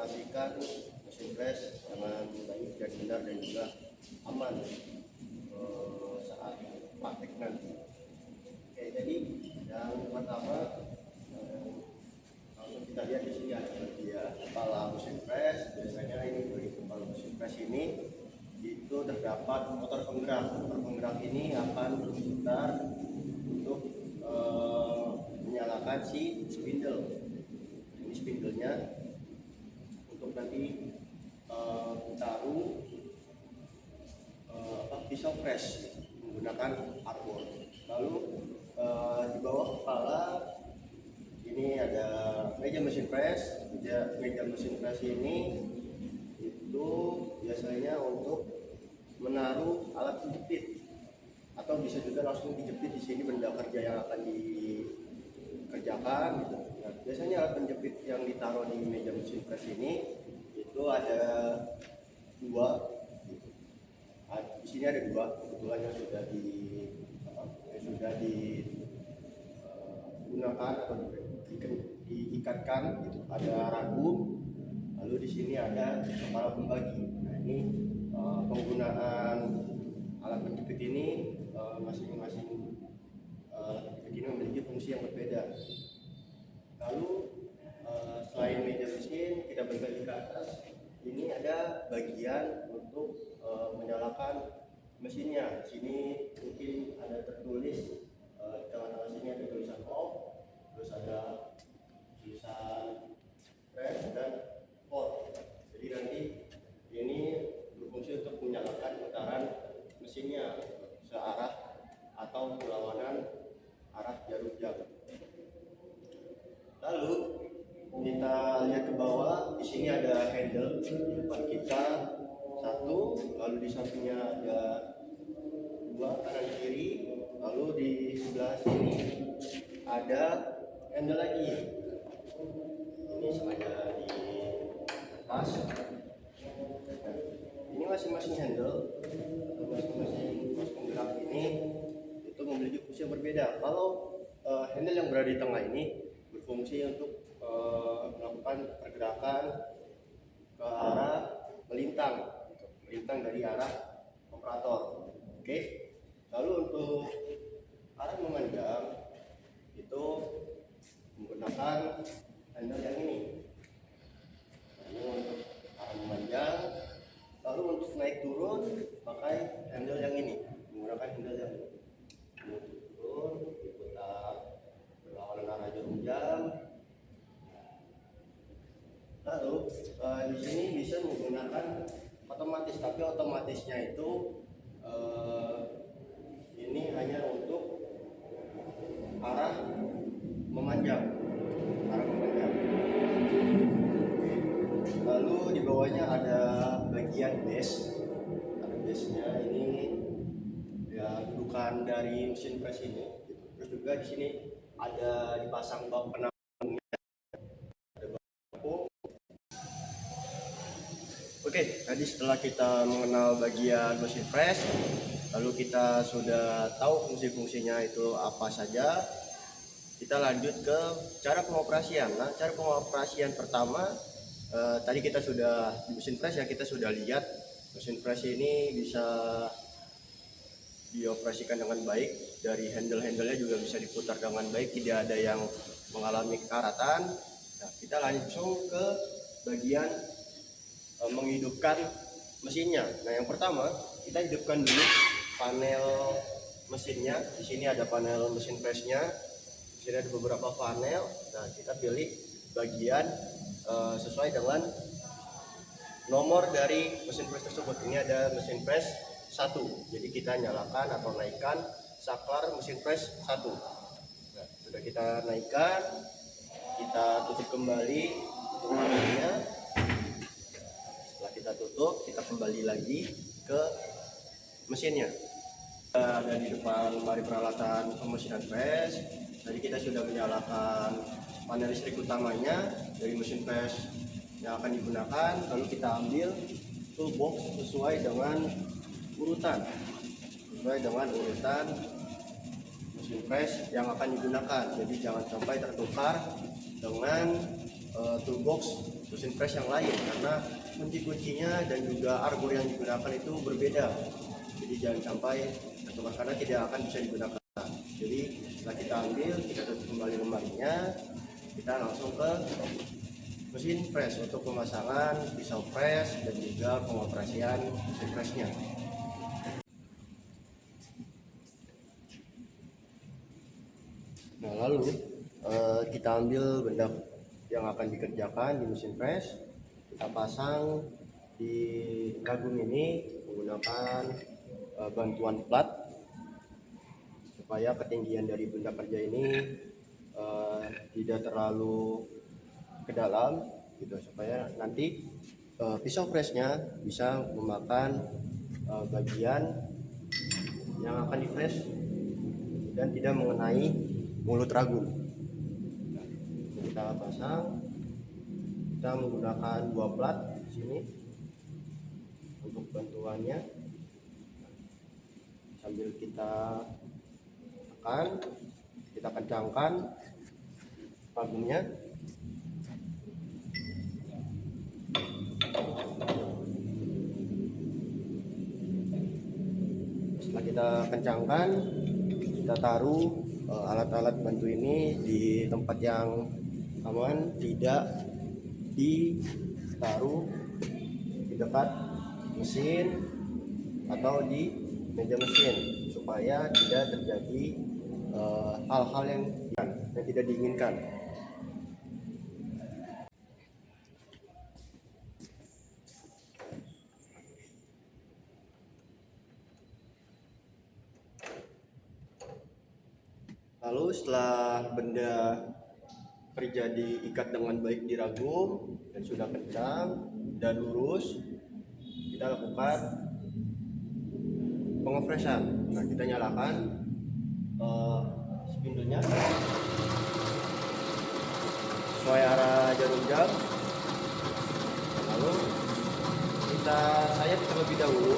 mengoperasikan mesin press dengan baik dan benar dan juga aman saat praktek nanti. Oke, jadi yang pertama langsung kita lihat di sini ada bagian kepala mesin press. Biasanya ini dari kepala mesin press ini itu terdapat motor penggerak. Motor penggerak ini akan berputar untuk menyalakan si spindle. Ini spindlenya untuk nanti taruh pisau press menggunakan arbor. Lalu di bawah kepala ini ada meja mesin press. Meja mesin press ini itu biasanya untuk menaruh alat penjepit, atau bisa juga langsung dijepit di sini benda kerja yang akan dikerjakan gitu. Nah, biasanya alat penjepit yang ditaruh di meja mesin press ini itu ada dua. Di sini ada dua, kebetulan yang sudah digunakan atau diikatkan gitu. Ada ragum, lalu di sini ada kepala pembagi. Nah, ini penggunaan alat penjepit ini masing-masing alat penjepit ini memiliki fungsi yang berbeda. Lalu selain meja mesin, kita berbagi ke atas. Ini ada bagian untuk menyalakan mesinnya. Di sini mungkin ada tertulis tengah-tengah sini ada tulisan off, terus ada tulisan press dan on. Jadi nanti ini berfungsi untuk menyalakan putaran mesinnya searah atau berlawanan arah jarum jam. Lalu kita lihat ke bawah, di sini ada handle di depan kita satu, lalu di sampingnya ada dua, kanan kiri, lalu di sebelah sini ada handle lagi. Ini sengaja di atas. Ini masing-masing handle atau masing-masing pos penggerak ini itu memiliki fungsi yang berbeda. Kalau handle yang berada di tengah ini berfungsi untuk melakukan pergerakan ke arah melintang dari arah operator. Oke. Lalu untuk arah memanjang itu menggunakan handle yang ini. Ini untuk arah memanjang. Lalu untuk naik turun pakai handle yang ini, menggunakan handle yang ini. Untuk turun diputar berlawanan arah jarum jam. Lalu di sini bisa menggunakan otomatis, tapi otomatisnya itu ini hanya untuk arah memanjang. Lalu di bawahnya ada bagian base. Ada base-nya ini ya dudukan dari mesin press ini. Terus juga di sini ada dipasang bak penampungan. Oke, tadi setelah kita mengenal bagian mesin press, lalu kita sudah tahu fungsi-fungsinya itu apa saja, kita lanjut ke cara pengoperasian. Nah, cara pengoperasian pertama, tadi kita sudah di mesin press ya, kita sudah lihat mesin press ini bisa dioperasikan dengan baik, dari handle-handlenya juga bisa diputar dengan baik, tidak ada yang mengalami kekaratan. Nah, kita langsung ke bagian menghidupkan mesinnya. Nah, yang pertama kita hidupkan dulu panel mesinnya. Di sini ada panel mesin pressnya. Di sini ada beberapa panel. Nah, kita pilih bagian sesuai dengan nomor dari mesin press tersebut. Ini ada mesin press 1. Jadi kita nyalakan atau naikkan saklar mesin press 1. Nah, sudah kita naikkan, kita tutup kembali untuk panelnya. Kita tutup, kita kembali lagi ke mesinnya. Kita ada di depan lemari peralatan pemesinan press. Tadi kita sudah menyalakan panel listrik utamanya dari mesin press yang akan digunakan. Lalu kita ambil toolbox sesuai dengan urutan mesin press yang akan digunakan. Jadi jangan sampai tertukar dengan toolbox mesin press yang lain, karena kunci-kuncinya dan juga arbor yang digunakan itu berbeda. Jadi jangan sampai tertukar karena tidak akan bisa digunakan. Jadi setelah kita ambil, kita tutup kembali lemarinya, kita langsung ke mesin press untuk pemasangan pisau press dan juga pengoperasian mesin pressnya. Nah, lalu kita ambil benda yang akan dikerjakan di mesin press, kita pasang di kagum ini menggunakan bantuan plat supaya ketinggian dari benda kerja ini tidak terlalu ke dalam gitu, supaya nanti pisau pressnya bisa memakan bagian yang akan di press dan tidak mengenai mulut ragum. Nah, kita pasang, kita menggunakan 2 plat di sini untuk bantuannya. Sambil kita tekan, kita kencangkan ragumnya. Setelah kita kencangkan, kita taruh alat-alat bantu ini di tempat yang aman, tidak ditaruh di dekat mesin atau di meja mesin, supaya tidak terjadi hal-hal yang tidak diinginkan. Lalu setelah benda kerja diikat dengan baik di ragum dan sudah kencang dan lurus, kita lakukan pengopresan. Nah, kita nyalakan spindolnya sesuai arah jarum jam, lalu kita sayat terlebih dahulu.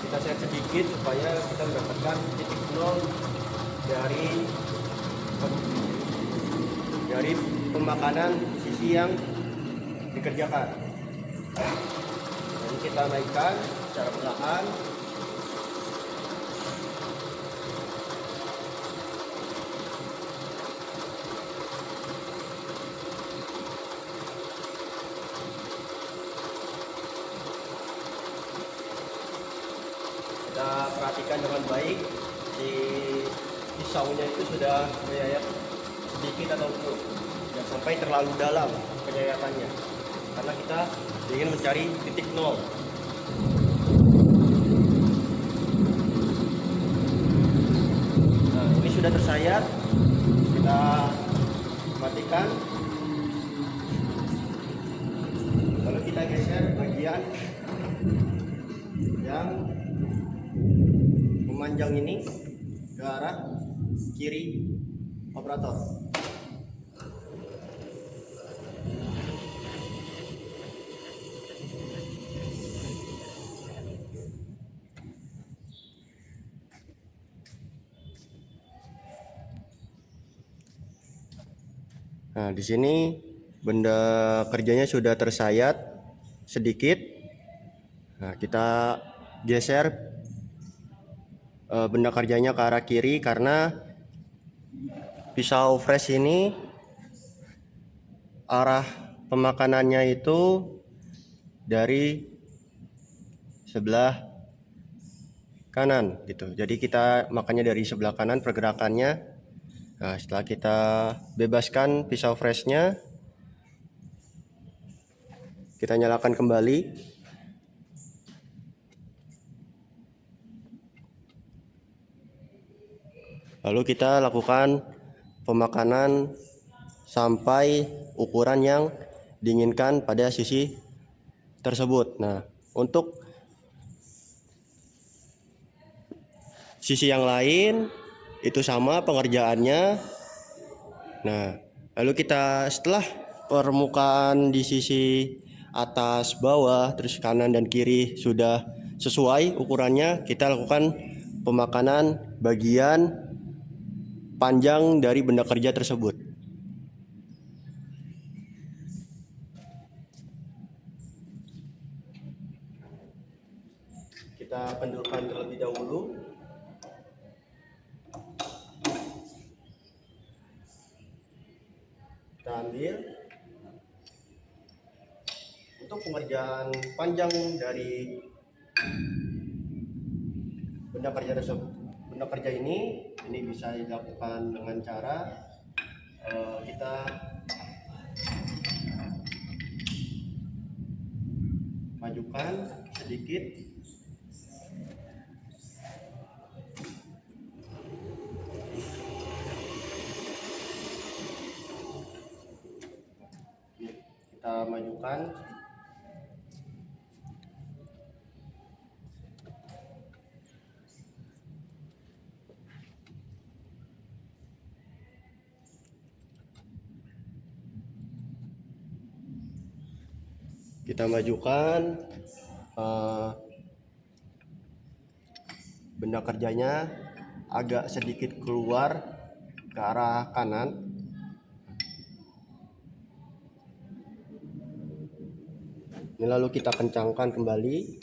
Kita sayat sedikit supaya kita mendapatkan titik nol dari pemakanan sisi yang dikerjakan. Jadi kita naikkan secara perlahan. Kita perhatikan dengan baik si pisaunya itu sudah menyayat sedikit atau belum, jangan sampai terlalu dalam penyayatannya, karena kita ingin mencari titik nol. Nah, ini sudah tersayat, kita matikan, lalu kita geser bagian yang memanjang ini ke arah kiri operator. Nah, di sini benda kerjanya sudah tersayat sedikit. Nah, kita geser benda kerjanya ke arah kiri, karena pisau fresh ini arah pemakanannya itu dari sebelah kanan gitu. Jadi kita makannya dari sebelah kanan pergerakannya. Nah, setelah kita bebaskan pisau freshnya, kita nyalakan kembali. Lalu kita lakukan pemakanan sampai ukuran yang diinginkan pada sisi tersebut. Nah, untuk sisi yang lain itu sama pengerjaannya. Nah, lalu kita setelah permukaan di sisi atas, bawah, terus kanan dan kiri sudah sesuai ukurannya, kita lakukan pemakanan bagian panjang dari benda kerja tersebut. kita kendurkan terlebih dahulu. Kita ambil. Untuk pengerjaan panjang dari benda kerja ini bisa dilakukan dengan cara kita majukan sedikit. Kita majukan. Kita majukan benda kerjanya agak sedikit keluar ke arah kanan. Ini lalu kita kencangkan kembali.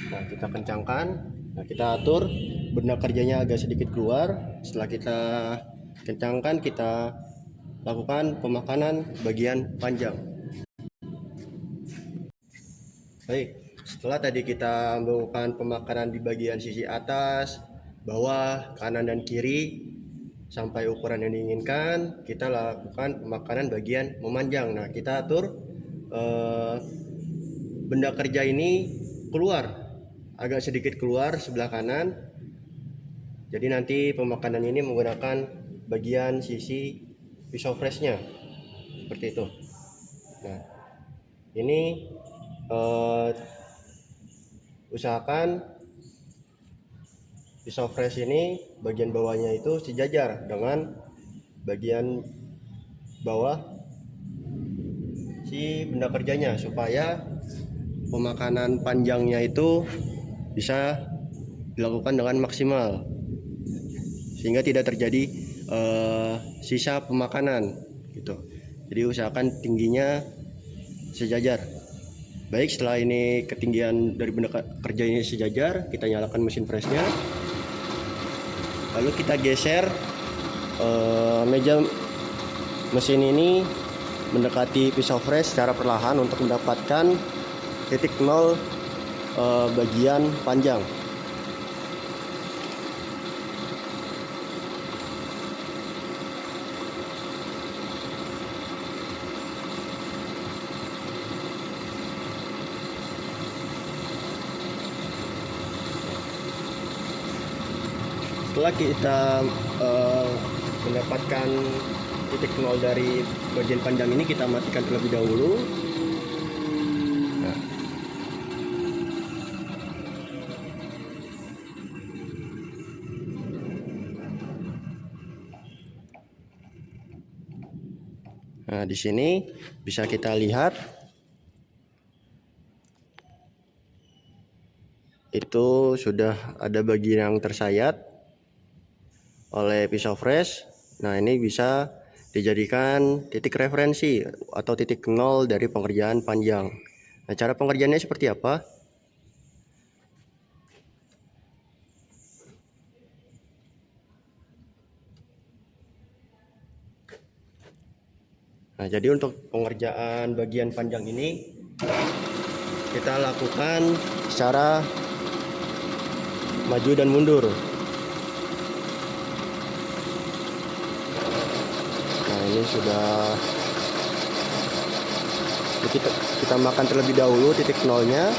Nah, kita kencangkan. Nah, kita atur benda kerjanya agak sedikit keluar. Setelah kita kencangkan, kita lakukan pemakanan bagian panjang. Baik, setelah tadi kita melakukan pemakanan di bagian sisi atas, bawah, kanan, dan kiri sampai ukuran yang diinginkan, kita lakukan pemakanan bagian memanjang. Nah, kita atur benda kerja ini keluar, agak sedikit keluar sebelah kanan. Jadi nanti pemakanan ini menggunakan bagian sisi pisau freshnya seperti itu. Nah, ini usahakan pisau fresh ini bagian bawahnya itu sejajar dengan bagian bawah si benda kerjanya, supaya pemakanan panjangnya itu bisa dilakukan dengan maksimal sehingga tidak terjadi sisa pemakanan gitu. Jadi usahakan tingginya sejajar. Baik, setelah ini ketinggian dari benda kerja ini sejajar, kita nyalakan mesin freshnya. Lalu kita geser meja mesin ini mendekati pisau fresh secara perlahan untuk mendapatkan titik nol bagian panjang. Setelah kita mendapatkan titik nol dari bagian panjang ini, kita matikan terlebih dahulu. Nah, di sini bisa kita lihat itu sudah ada bagian yang tersayat oleh pisau fresh. Nah, ini bisa dijadikan titik referensi atau titik nol dari pengerjaan panjang. Nah, cara pengerjaannya seperti apa? Nah, jadi untuk pengerjaan bagian panjang ini kita lakukan secara maju dan mundur. Nah, ini sudah kita makan terlebih dahulu titik nolnya.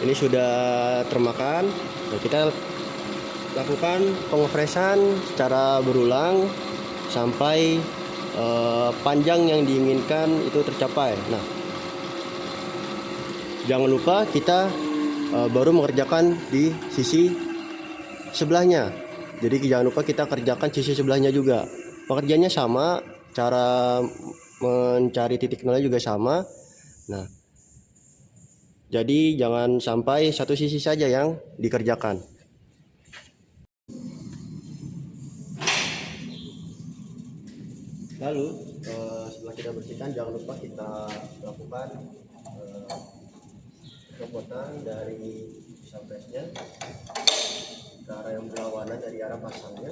ini sudah termakan. Nah, kita lakukan pengopresan secara berulang sampai panjang yang diinginkan itu tercapai. Nah, jangan lupa kita baru mengerjakan di sisi sebelahnya. Jadi jangan lupa kita kerjakan sisi sebelahnya juga. Pekerjaannya sama, cara mencari titik nolnya juga sama. Nah, jadi jangan sampai satu sisi saja yang dikerjakan. Lalu setelah kita bersihkan, jangan lupa kita lakukan pemotongan dari pisau presnya ke arah yang berlawanan dari arah pasangnya.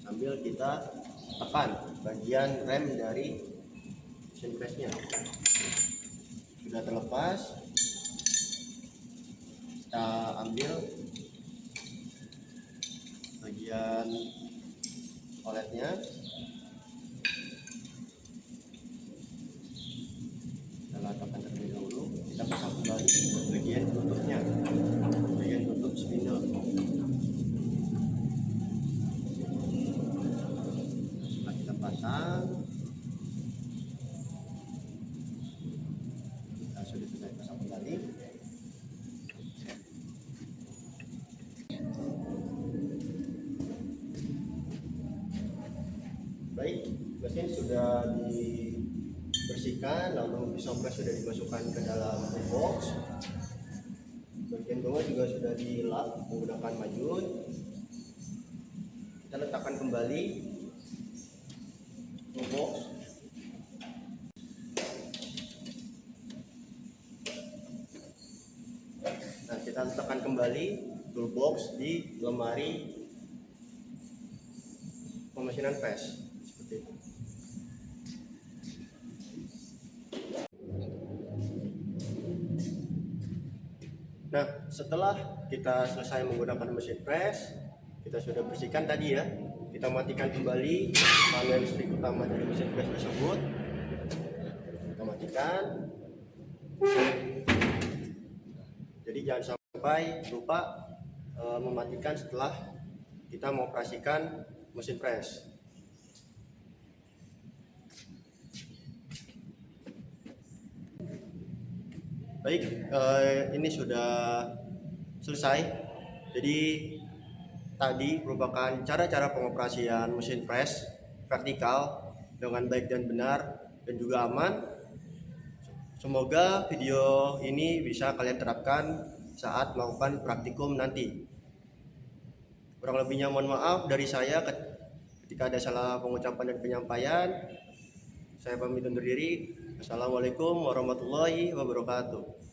Sambil kita tekan bagian rem dari mesin presnya. Sudah terlepas, kita ambil bagian outletnya, kita letakkan terlebih dahulu. Kita pasang kembali bagian tutupnya, bagian tutup spindle. Setelah kita pasang, kita sudah selesai pasang kembali. Baik, mesin sudah dibersihkan, lalu pisau pres sudah dimasukkan ke dalam box. Bagian bawah juga sudah dilap menggunakan majun. Kita letakkan kembali toolbox. Nah, kita letakkan kembali toolbox di lemari pemesinan pres seperti itu. Nah, setelah kita selesai menggunakan mesin pres, kita sudah bersihkan tadi ya. Kita matikan kembali panel listrik utama dari mesin pres tersebut. Kita matikan. Jadi jangan sampai lupa mematikan setelah kita mengoperasikan mesin pres. Baik, ini sudah selesai. Jadi tadi merupakan cara-cara pengoperasian mesin pres vertikal dengan baik dan benar dan juga aman. Semoga video ini bisa kalian terapkan saat melakukan praktikum nanti. Kurang lebihnya mohon maaf dari saya ketika ada salah pengucapan dan penyampaian. Saya pamit undur diri. Assalamualaikum warahmatullahi wabarakatuh.